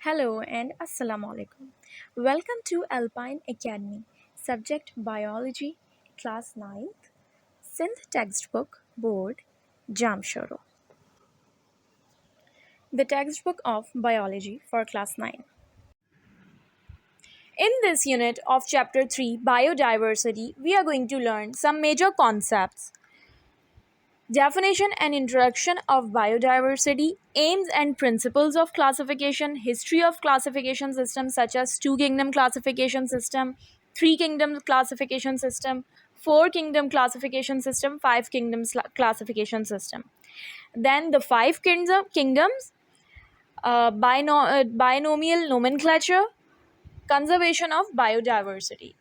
Hello and Assalamu alaikum. Welcome to Alpine Academy. Subject Biology, Class 9th, Synth Textbook, Board, Jamshoro. The textbook of Biology for Class 9. In this unit of Chapter 3, Biodiversity, we are going to learn some major concepts. Definition and introduction of biodiversity, aims and principles of classification, history of classification systems such as two kingdom classification system, three kingdom classification system, four kingdom classification system, five kingdoms classification system. Then the five kingdoms, binomial nomenclature, conservation of biodiversity.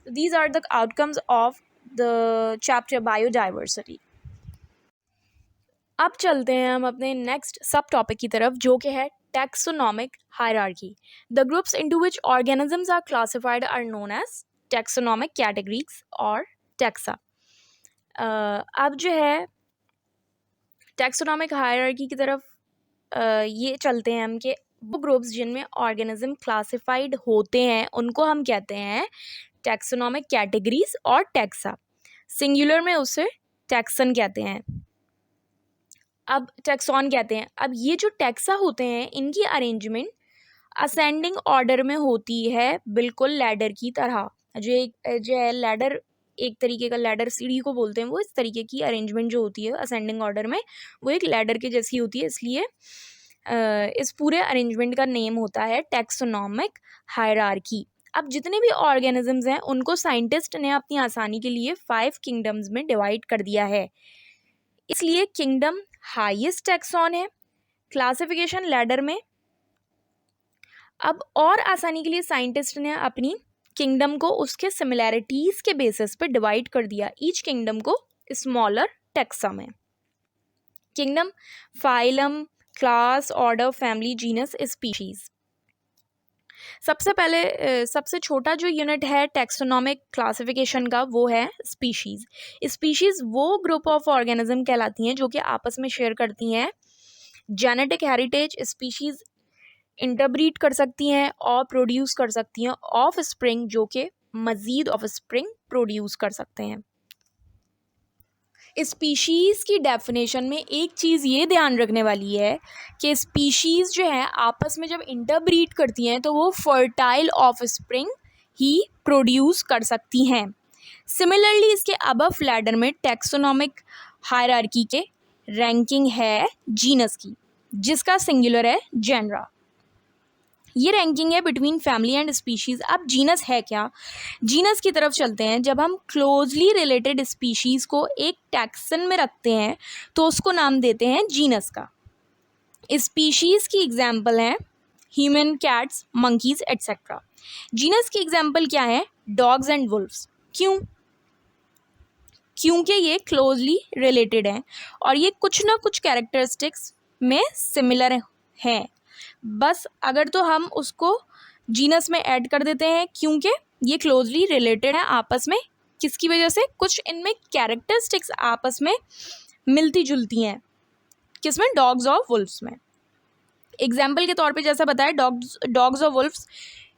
These are the outcomes of the chapter biodiversity. अब चलते हैं हम अपने next सब topic की तरफ जो कि है taxonomic hierarchy. The groups into which organisms are classified are known as taxonomic categories और टैक्सा. अब जो है टैक्सोनॉमिक हायरार्की की तरफ ये चलते हैं हम कि वो ग्रुप्स जिनमें ऑर्गेनिज्म क्लासिफाइड होते हैं उनको हम कहते हैं टैक्सोनॉमिक कैटेगरीज और टैक्सा. सिंगुलर में उसे टैक्सन कहते हैं. अब टैक्सॉन कहते हैं. अब ये जो टैक्सा होते हैं इनकी अरेंजमेंट असेंडिंग ऑर्डर में होती है, बिल्कुल लैडर की तरह. जो है लैडर, एक तरीके का लैडर सीढ़ी को बोलते हैं, वो इस तरीके की अरेंजमेंट जो होती है असेंडिंग ऑर्डर में वो एक लैडर के जैसी होती है. इसलिए इस पूरे अरेंजमेंट का नेम होता है टैक्सोनॉमिक हायरार्की. अब जितने भी ऑर्गेनिजम्स हैं उनको साइंटिस्ट ने अपनी आसानी के लिए 5 किंगडम्स में डिवाइड कर दिया है. इसलिए किंगडम हाईएस्ट टैक्सॉन है क्लासिफिकेशन लैडर में. अब और आसानी के लिए साइंटिस्ट ने अपनी किंगडम को उसके सिमिलैरिटीज के बेसिस पे डिवाइड कर दिया, ईच किंगडम को स्मॉलर टैक्सा में. Kingdom, phylum, class, order, family, genus, species. सबसे पहले सबसे छोटा जो यूनिट है टैक्सोनॉमिक क्लासिफिकेशन का वो है स्पीशीज़. स्पीशीज़ वो ग्रुप ऑफ ऑर्गेनिज्म कहलाती हैं जो कि आपस में शेयर करती हैं जेनेटिक हेरिटेज. स्पीशीज़ इंटरब्रीड कर सकती हैं और प्रोड्यूस कर सकती हैं ऑफ स्प्रिंग, जो कि मज़ीद ऑफ स्प्रिंग प्रोड्यूस कर सकते हैं. स्पीशीज़ की डेफिनेशन में एक चीज़ ये ध्यान रखने वाली है कि स्पीशीज़ जो है आपस में जब इंटरब्रीड करती हैं तो वो फर्टाइल ऑफस्प्रिंग ही प्रोड्यूस कर सकती हैं. सिमिलरली इसके अबव लैडर में टैक्सोनॉमिक हायरार्की के रैंकिंग है जीनस की, जिसका सिंगुलर है जेनरा. ये रैंकिंग है बिटवीन फैमिली एंड स्पीशीज़. अब जीनस है क्या, जीनस की तरफ चलते हैं. जब हम क्लोजली रिलेटेड स्पीशीज़ को एक टैक्सन में रखते हैं तो उसको नाम देते हैं जीनस का. स्पीशीज़ की एग्जाम्पल हैं human, cats, monkeys etcetera. Genus की एग्जाम्पल क्या है, डॉग्स एंड वुल्फ्स. क्यों? क्योंकि ये क्लोजली रिलेटेड हैं और ये कुछ ना कुछ कैरेक्टरिस्टिक्स में सिमिलर हैं. बस अगर तो हम उसको जीनस में ऐड कर देते हैं क्योंकि ये क्लोजली रिलेटेड है आपस में. किसकी वजह से? कुछ इनमें कैरेक्टरिस्टिक्स आपस में मिलती जुलती हैं. किसमें? डॉग्स और वुल्फ्स में. एग्जाम्पल के तौर पे जैसा बताया, डॉग्स और वुल्फ्स,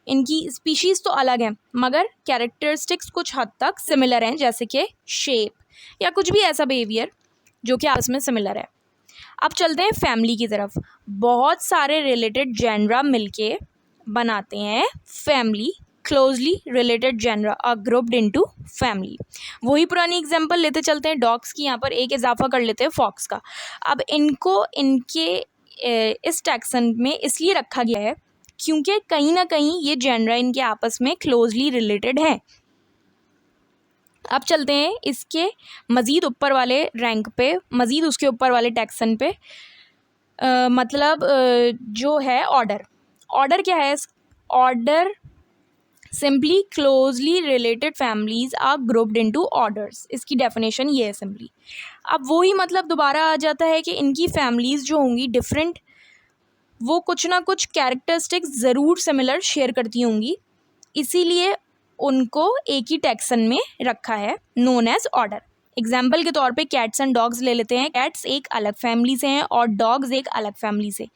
इनकी स्पीशीज़ तो अलग हैं मगर कैरेक्टरिस्टिक्स कुछ हद तक सिमिलर हैं, जैसे कि शेप या कुछ भी ऐसा बिहेवियर जो कि आपस में सिमिलर है. अब चलते हैं फैमिली की तरफ. बहुत सारे रिलेटेड जेनरा मिलके बनाते हैं family. Closely related genera are grouped into family. वही पुरानी एग्जांपल लेते चलते हैं डॉग्स की, यहाँ पर एक इजाफा कर लेते हैं फॉक्स का. अब इनको इनके इस टैक्सन में इसलिए रखा गया है क्योंकि कहीं ना कहीं ये जेनरा इनके आपस में क्लोजली रिलेटेड है. अब चलते हैं इसके मज़ीद ऊपर वाले रैंक पे, मज़ीद उसके ऊपर वाले टैक्सन पे. मतलब जो है ऑर्डर. ऑर्डर क्या है? Order simply closely related families are grouped into orders. इसकी डेफिनेशन ये है सिंपली. अब वही मतलब दोबारा आ जाता है कि इनकी फैमिलीज़ जो होंगी डिफरेंट, वो कुछ ना कुछ कैरेक्टरिस्टिक्स ज़रूर सिमिलर शेयर करती होंगी, इसीलिए उनको एक ही टैक्सन में रखा है, नोन एज ऑर्डर. एग्जाम्पल के तौर पे कैट्स एंड डॉग्स ले लेते हैं। कैट्स एक अलग फैमिली से हैं और डॉग्स एक अलग फैमिली से,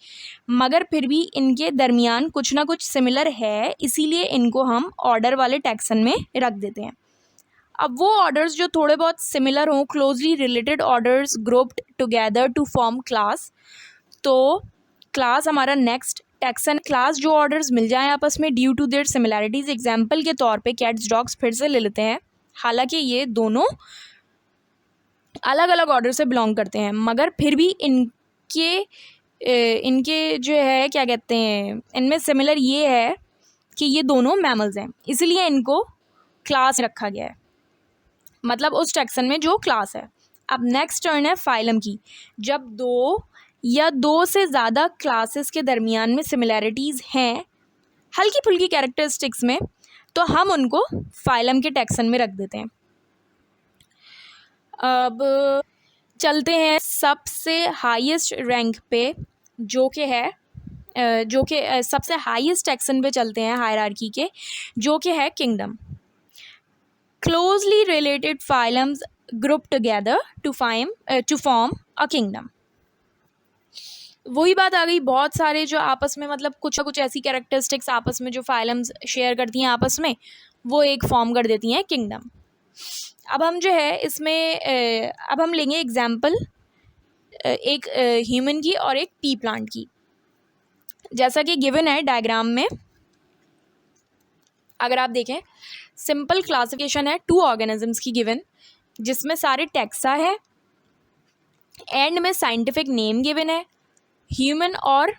मगर फिर भी इनके दरमियान कुछ ना कुछ सिमिलर है, इसीलिए इनको हम ऑर्डर वाले टैक्सन में रख देते हैं। अब वो ऑर्डर्स जो थोड़े बहुत सिमिलर हों, closely related orders grouped together to form class, तो क्लास हमारा नेक्स्ट टैक्सन। क्लास जो ऑर्डर्स मिल जाएं आपस में due to their similarities, example के तौर पे कैट्स डॉग्स फिर से ले लेते हैं। हालांकि ये दोनों अलग अलग ऑर्डर से बिलोंग करते हैं, मगर फिर भी इनके जो है क्या कहते हैं, इनमें सिमिलर ये है कि ये दोनों मैमल्स हैं, इसलिए इनको क्लास रखा गया है, मतलब उस टैक्सन में जो क्लास है। अब नेक्स्ट टर्न है फाइलम की। जब दो या दो से ज़्यादा क्लासेस के दरमियान में सिमिलैरिटीज़ हैं हल्की फुल्की कैरेक्टरिस्टिक्स में, तो हम उनको फाइलम के टैक्सन में रख देते हैं। अब चलते हैं सबसे हाईएस्ट रैंक पे, जो कि सबसे हाईएस्ट टैक्सन पे चलते हैं हायरार्की के, जो कि है kingdom. Closely related phylums group together to form a kingdom. वही बात आ गई, बहुत सारे जो आपस में मतलब कुछ ऐसी कैरेक्टरिस्टिक्स आपस में जो फाइलम्स शेयर करती हैं आपस में, वो एक फॉर्म कर देती हैं किंगडम। अब हम जो है इसमें अब हम लेंगे एग्जाम्पल एक ह्यूमन की और एक पी प्लांट की, जैसा कि गिवन है डायग्राम में। अगर आप देखें, सिंपल क्लासिफिकेशन है 2 ऑर्गेनिजम्स की गिवन, जिसमें सारे टैक्सा है, एंड में साइंटिफिक नेम गिवन है, ह्यूमन और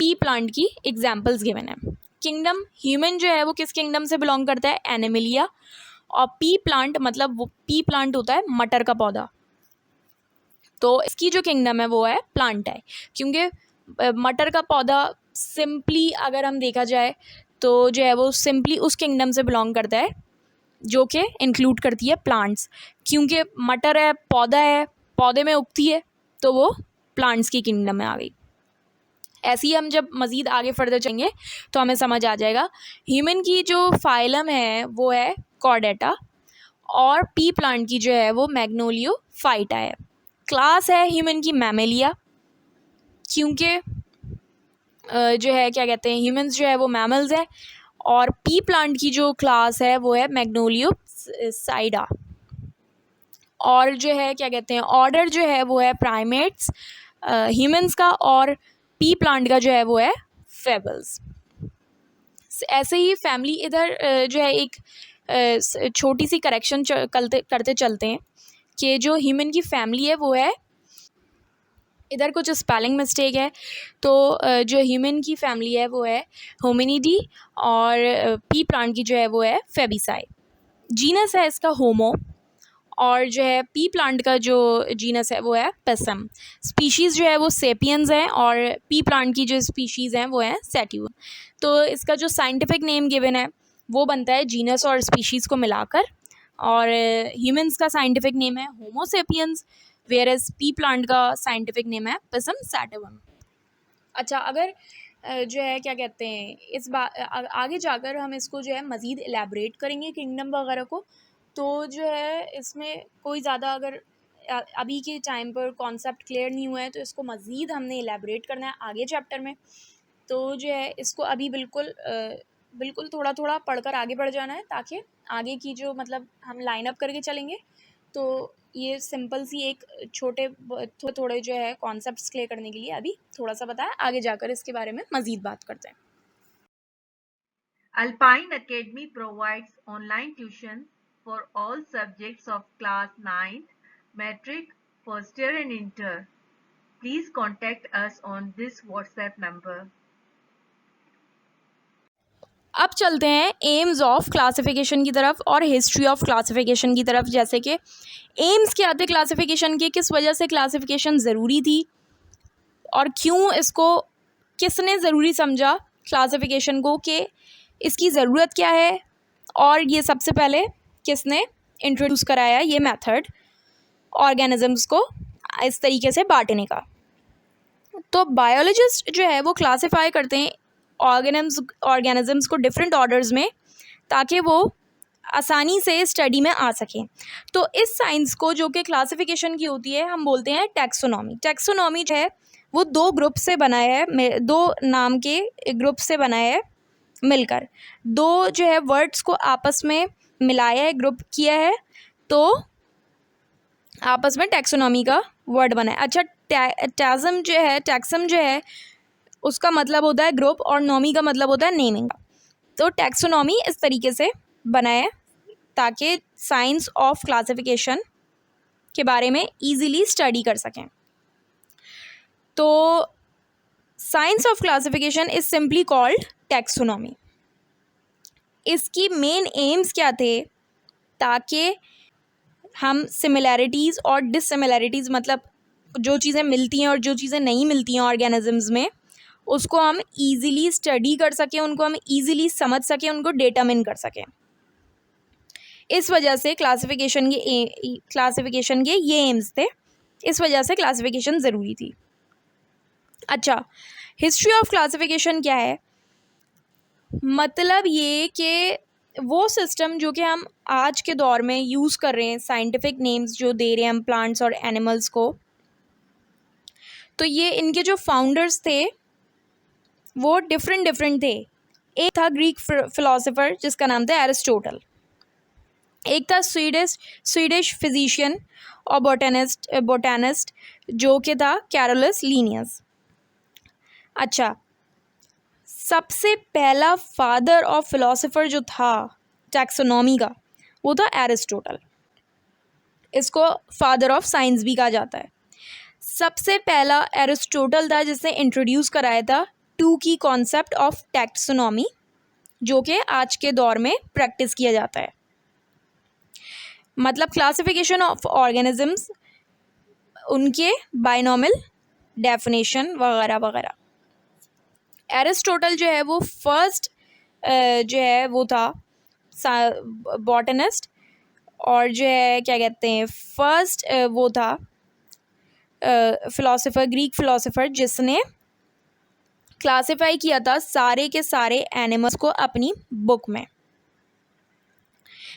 पी प्लांट की एग्जाम्पल्स गिवन है। किंगडम, ह्यूमन जो है वो किस किंगडम से बिलोंग करता है, एनिमलिया, और पी प्लांट मतलब वो पी प्लांट होता है मटर का पौधा, तो इसकी जो किंगडम है वो है प्लांट है, क्योंकि मटर का पौधा सिंपली अगर हम देखा जाए तो जो है वो सिंपली उस किंगडम से बिलोंग करता है जो कि इंक्लूड करती है प्लांट्स, क्योंकि मटर है, पौधा है, पौधे में उगती है, तो वो प्लांट्स की किंगडम में आ गई। ऐसे ही हम जब मज़ीद आगे फर्दर चलेंगे तो हमें समझ आ जाएगा। ह्यूमन की जो फाइलम है वो है कॉर्डेटा, और पी प्लांट की जो है वो मैग्नोलियोफाइटा है। क्लास है ह्यूमन की मैमेलिया, क्योंकि जो है क्या कहते हैं, ह्यूमंस जो है वो मैमल्स हैं, और पी प्लांट की जो क्लास है वो है मैग्नोलियोसाइडा, और जो है क्या कहते हैं ऑर्डर जो है वो है प्राइमेट्स ह्यूमंस का, और पी प्लांट का जो है वो है फेबल्स। ऐसे ही फैमिली, इधर जो है एक छोटी सी करेक्शन करते चलते हैं कि जो ह्यूमन की फैमिली है वो है, इधर कुछ स्पेलिंग मिस्टेक है, तो जो ह्यूमन की फैमिली है वो है होमिनिडी, और पी प्लांट की जो है वो है फेबिसाई। जीनस है इसका होमो, और जो है पी प्लांट का जो जीनस है वो है पेसम। स्पीशीज़ जो है वो सेपियंस हैं, और पी प्लांट की जो स्पीशीज़ हैं वो है सेट्यून। तो इसका जो साइंटिफिक नेम गिवन है वो बनता है जीनस और स्पीशीज़ को मिलाकर, और ह्यूमंस का साइंटिफिक नेम है Homo sapiens, whereas pea plant का साइंटिफिक नेम है पेसम सैटिवम। अच्छा, अगर जो है क्या कहते हैं इस आगे जाकर हम इसको जो है मज़ीद एलैबोरेट करेंगे किंगडम वगैरह को, तो जो है इसमें कोई ज़्यादा अगर अभी के टाइम पर कॉन्सेप्ट क्लियर नहीं हुआ है तो इसको मज़ीद हमने एलैबोरेट करना है आगे चैप्टर में। तो जो है इसको अभी बिल्कुल थोड़ा थोड़ा पढ़कर आगे बढ़ जाना है, ताकि आगे की जो मतलब हम लाइन अप करके चलेंगे, तो ये सिंपल सी एक थोड़े जो है कॉन्सेप्ट्स क्लियर करने के लिए अभी थोड़ा सा बताया, आगे जाकर इसके बारे में मज़ीद बात करते हैं। Alpine Academy provides online tuition for all subjects of class 9th, Matric, First Year and Inter. Please contact us on this WhatsApp number. अब चलते हैं एम्स ऑफ क्लासिफिकेशन की तरफ और हिस्ट्री ऑफ क्लासिफिकेशन की तरफ। जैसे कि एम्स क्या थे क्लासिफिकेशन के, किस वजह से क्लासिफिकेशन ज़रूरी थी, और क्यों इसको किसने ज़रूरी समझा क्लासिफिकेशन को, कि इसकी ज़रूरत क्या है, और ये सबसे पहले किसने इंट्रोड्यूस कराया ये मेथड ऑर्गेनिजम्स को इस तरीके से बांटने का। तो बायोलॉजिस्ट जो है वो क्लासिफाई करते हैं ऑर्गेनिजम्स को डिफरेंट ऑर्डर्स में, ताकि वो आसानी से स्टडी में आ सकें। तो इस साइंस को जो कि क्लासिफिकेशन की होती है हम बोलते हैं टैक्सोनॉमी। टैक्सोनॉमी जो है वो दो ग्रुप से बना है, दो नाम के ग्रुप से बना है मिलकर, दो जो है वर्ड्स को आपस में मिलाया है, ग्रुप किया है, तो आपस में टैक्सोनॉमी का वर्ड बना है। अच्छा, टैक्सम जो है उसका मतलब होता है ग्रुप और नॉमी का मतलब होता है नेमिंग। तो टैक्सोनॉमी इस तरीके से बना है ताकि साइंस ऑफ क्लासिफिकेशन के बारे में इजीली स्टडी कर सकें। तो science of classification is simply called taxonomy. इसकी मेन एम्स क्या थे? ताकि हम सिमिलैरिटीज़ और डिससिमिलैरिटीज़, मतलब जो चीज़ें मिलती हैं और जो चीज़ें नहीं मिलती हैं ऑर्गेनिजम्स में, उसको हम इजीली स्टडी कर सकें, उनको हम इजीली समझ सकें, उनको डिटरमिन कर सकें। इस वजह से क्लासिफिकेशन के ये एम्स थे, इस वजह से क्लासिफिकेशन ज़रूरी थी। अच्छा, हिस्ट्री ऑफ क्लासिफिकेशन क्या है? मतलब ये कि वो सिस्टम जो कि हम आज के दौर में यूज़ कर रहे हैं, साइंटिफिक नेम्स जो दे रहे हैं हम प्लांट्स और एनिमल्स को, तो ये इनके जो फाउंडर्स थे वो डिफरेंट थे। एक था ग्रीक फिलोसोफर जिसका नाम था एरिस्टोटल, एक था स्वीडिश फिजिशियन और बोटानिस्ट जो कि था कैरोलस लीनियस। अच्छा, सबसे पहला फादर ऑफ फिलोसोफर जो था टैक्सोनॉमी का वो था एरिस्टोटल। इसको फादर ऑफ साइंस भी कहा जाता है। सबसे पहला एरिस्टोटल था जिसने इंट्रोड्यूस कराया था टू की कॉन्सेप्ट ऑफ टैक्सोनॉमी, जो कि आज के दौर में प्रैक्टिस किया जाता है। मतलब क्लासिफिकेशन ऑफ ऑर्गेनिजम्स, उनके बाइनोमियल डेफिनेशन वगैरह वगैरह। एरिस्टोटल जो है वो फर्स्ट जो है वो था बॉटनिस्ट, और जो है क्या कहते हैं फर्स्ट वो था फिलोसोफर, ग्रीक फिलोसोफर, जिसने क्लासिफाई किया था सारे के सारे एनिमल्स को अपनी बुक में,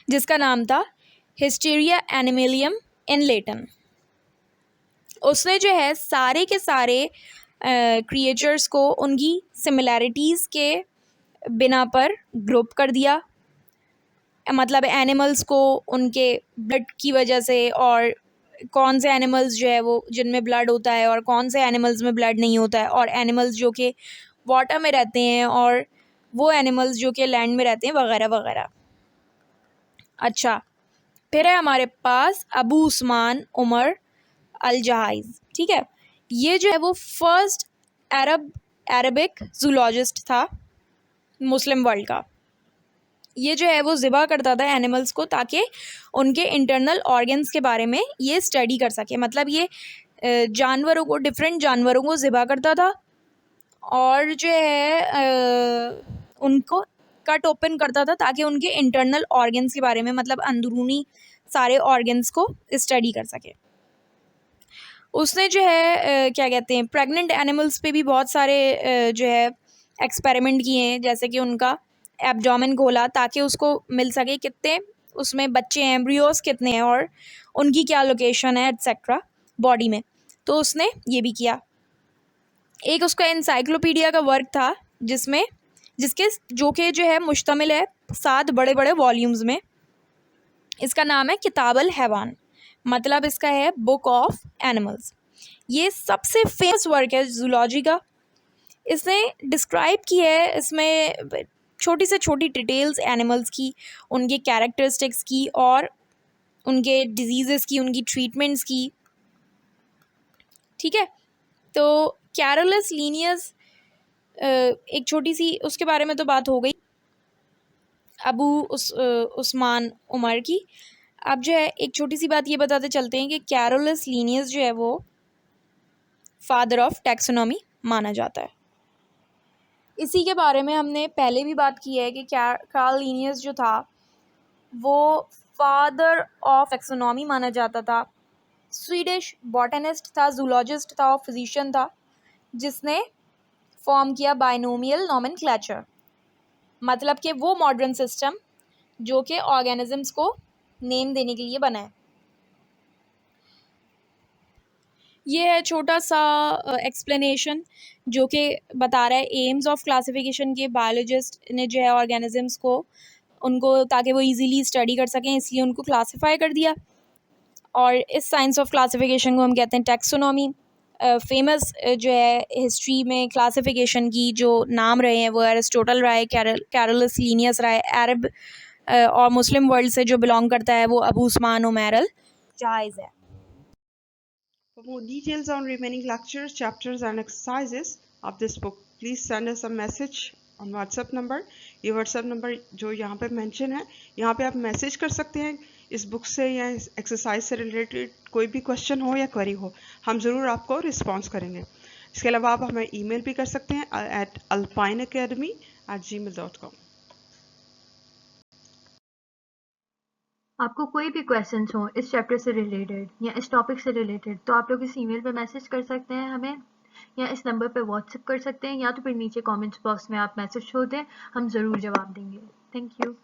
जिसका नाम था हिस्टीरिया एनिमलियम इन लेटन। उसने जो है सारे के सारे क्रिएचर्स को उनकी सिमिलैरिटीज़ के बिना पर ग्रुप कर दिया। मतलब एनिमल्स को उनके ब्लड की वजह से, और कौन से एनिमल्स जो है वो जिनमें ब्लड होता है और कौन से एनिमल्स में ब्लड नहीं होता है, और एनिमल्स जो कि वाटर में रहते हैं और वो एनिमल्स जो कि लैंड में रहते हैं वगैरह वगैरह। अच्छा, फिर है हमारे पास अबू उस्मान उमर अल जहाइज़। ठीक है, ये जो है वो फर्स्ट अरबिक जूलॉजिस्ट था मुस्लिम वर्ल्ड का। ये जो है वो ज़िबा करता था एनिमल्स को ताकि उनके इंटरनल ऑर्गन्स के बारे में ये स्टडी कर सके। मतलब ये जानवरों को, डिफरेंट जानवरों को ज़िबा करता था और जो है उनको कट ओपन करता था ताकि उनके इंटरनल ऑर्गन्स के बारे में, मतलब अंदरूनी सारे ऑर्गन्स को स्टडी कर सके। उसने जो है क्या कहते हैं प्रेग्नेंट एनिमल्स पे भी बहुत सारे जो है एक्सपेरिमेंट किए हैं, जैसे कि उनका एब्डोमेन खोला ताकि उसको मिल सके कितने उसमें बच्चे हैं, एम्ब्रियोस कितने हैं और उनकी क्या लोकेशन है एट्सेट्रा बॉडी में। तो उसने ये भी किया। एक उसका एनसाइक्लोपीडिया का वर्क था जिसके जो कि जो है मुश्तमिल है 7 बड़े बड़े वॉल्यूम्स में। इसका नाम है किताब अल हैवान, मतलब इसका है बुक ऑफ एनिमल्स। ये सबसे फेमस वर्क है जूलॉजी का। इसने डिस्क्राइब की है इसमें छोटी से छोटी डिटेल्स एनिमल्स की, उनके कैरेक्टरिस्टिक्स की और उनके डिजीज़ेस की, उनकी ट्रीटमेंट्स की। ठीक है, तो कैरोलस लीनियस एक छोटी सी उसके बारे में तो बात हो गई, अबू उस्मान उमर की। अब जो है एक छोटी सी बात ये बताते चलते हैं कि कैरोलस लीनियस जो है वो फादर ऑफ टैक्सोनॉमी माना जाता है। इसी के बारे में हमने पहले भी बात की है कि कार्ल लीनियस जो था वो फादर ऑफ टैक्सोनॉमी माना जाता था। स्वीडिश बॉटनिस्ट था, जूलॉजिस्ट था और फिजिशियन था, जिसने फॉर्म किया बाइनोमियल नोमेनक्लेचर। मतलब कि वो मॉडर्न सिस्टम जो कि ऑर्गेनिजम्स को नेम देने के लिए बना है। ये है छोटा सा एक्सप्लेनेशन जो कि बता रहा है एम्स ऑफ क्लासिफिकेशन के। बायोलॉजिस्ट ने जो है ऑर्गेनिजम्स को उनको ताकि वो इजीली स्टडी कर सकें इसलिए उनको क्लासिफाई कर दिया। और इस साइंस ऑफ क्लासिफिकेशन को हम कहते हैं टैक्सोनॉमी। फेमस जो है हिस्ट्री में क्लासिफिकेशन की जो नाम रहे हैं वो एरिस्टोटल रहा है, कैरोलस लीनियस रहा है। अरब और मुस्लिम वर्ल्ड से जो बिलोंग करता है वो अबू उस्मान उमैर अल जाहिज़ है। For more details on remaining lectures, chapters and exercises of this book, please send us a message on WhatsApp number। ये WhatsApp number जो यहाँ पे mention है, यहाँ पे आप मैसेज कर सकते हैं इस बुक से या इस एक्सरसाइज से रिलेटेड कोई भी क्वेश्चन हो या क्वेरी हो, हम ज़रूर आपको रिस्पॉन्स करेंगे। इसके अलावा आप हमें ईमेल भी कर सकते हैं at alpineacademy@gmail.com। आपको कोई भी क्वेश्चंस हो इस चैप्टर से रिलेटेड या इस टॉपिक से रिलेटेड तो आप लोग इस ईमेल पे मैसेज कर सकते हैं हमें, या इस नंबर पे व्हाट्सएप कर सकते हैं, या तो फिर नीचे कमेंट्स बॉक्स में आप मैसेज छोड़ दें, हम ज़रूर जवाब देंगे। Thank you.